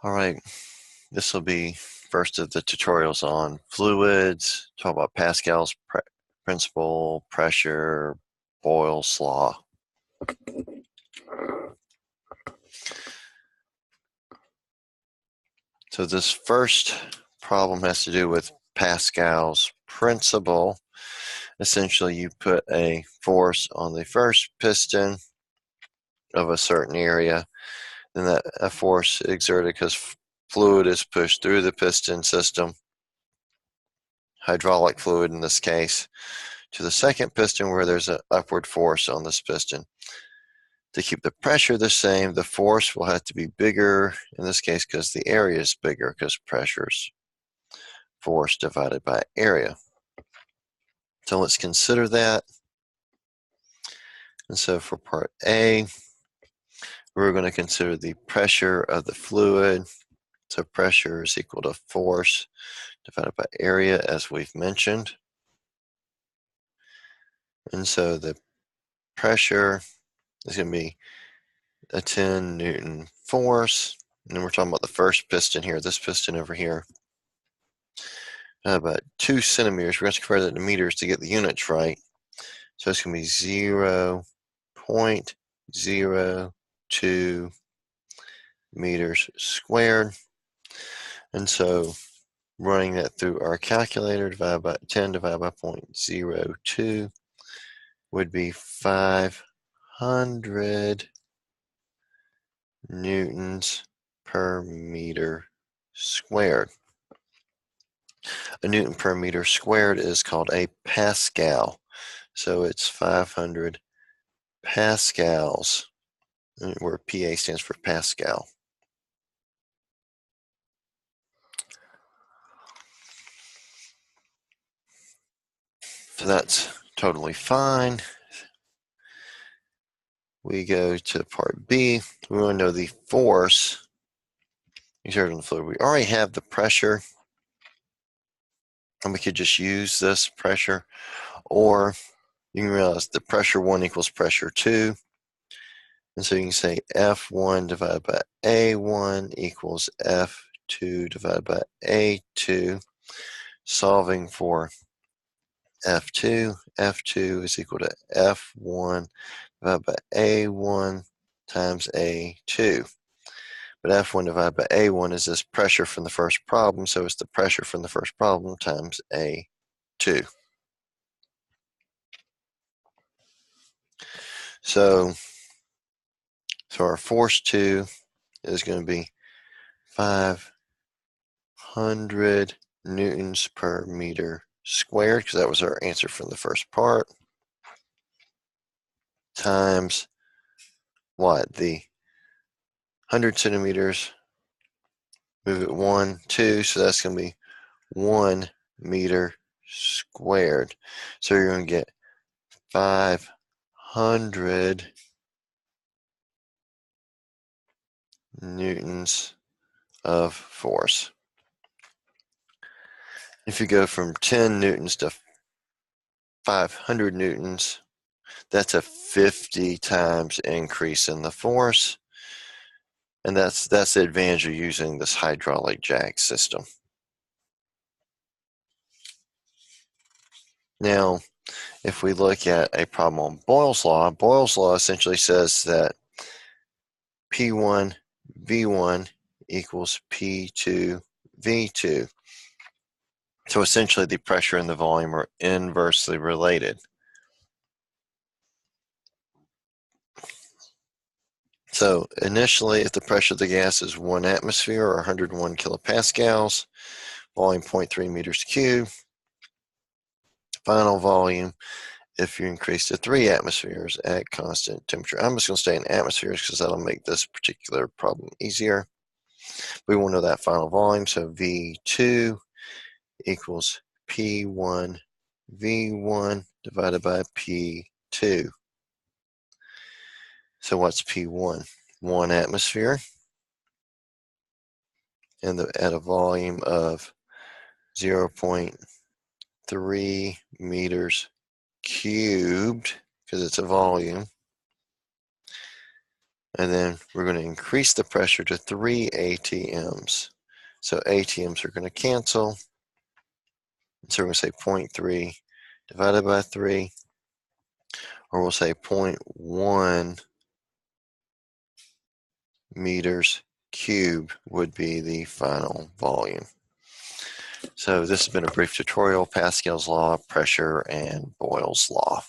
All right, this will be first of the tutorials on fluids, talk about Pascal's principle, pressure, Boyle's law. So this first problem has to do with Pascal's principle. Essentially, you put a force on the first piston of a certain area, then that a force exerted because fluid is pushed through the piston system, hydraulic fluid in this case, to the second piston where there's an upward force on this piston. To keep the pressure the same, the force will have to be bigger in this case because the area is bigger because pressure is force divided by area. So let's consider that. And so for part A, we're going to consider the pressure of the fluid. So pressure is equal to force divided by area, as we've mentioned. And so the pressure is going to be a 10 Newton force. And then we're talking about the first piston here, this piston over here. About 2 centimeters. We're going to convert that to meters to get the units right. So it's going to be 0.02 meters squared. And so running that through our calculator, divided by 10 divided by 0.02 would be 500 newtons per meter squared. A newton per meter squared is called a Pascal. So it's 500 pascals, where PA stands for Pascal. So that's totally fine. We go to part B. We want to know the force exerted on the fluid. We already have the pressure, and we could just use this pressure, or you can realize the pressure 1 equals pressure 2. And so you can say F1 divided by A1 equals F2 divided by A2. Solving for F2, F2 is equal to F1 divided by A1 times A2. But F1 divided by A1 is this pressure from the first problem, so it's the pressure from the first problem times A2. So our force 2 is going to be 500 newtons per meter squared, because that was our answer from the first part, times what? The 100 centimeters, move it 1, 2, so that's going to be 1 meter squared. So you're going to get 500 newtons of force. If you go from 10 newtons to 500 newtons, that's a 50 times increase in the force. And that's the advantage of using this hydraulic jack system. Now, if we look at a problem on Boyle's law essentially says that P1 V1 equals P2 V2. So essentially the pressure and the volume are inversely related. So initially, if the pressure of the gas is 1 atmosphere or 101 kilopascals, volume 0.3 meters cubed. Final volume, if you increase to 3 atmospheres at constant temperature. I'm just going to stay in atmospheres because that'll make this particular problem easier. We want to know that final volume, so V2 equals P1 V1 divided by P2. So what's P1? 1 atmosphere, and at a volume of 0.3 meters cubed, because it's a volume. And then we're going to increase the pressure to 3 ATMs. So ATMs are going to cancel. So we're going to say 0.3 divided by 3, or we'll say 0.1 meters cubed would be the final volume. So this has been a brief tutorial, Pascal's law, pressure, and Boyle's law.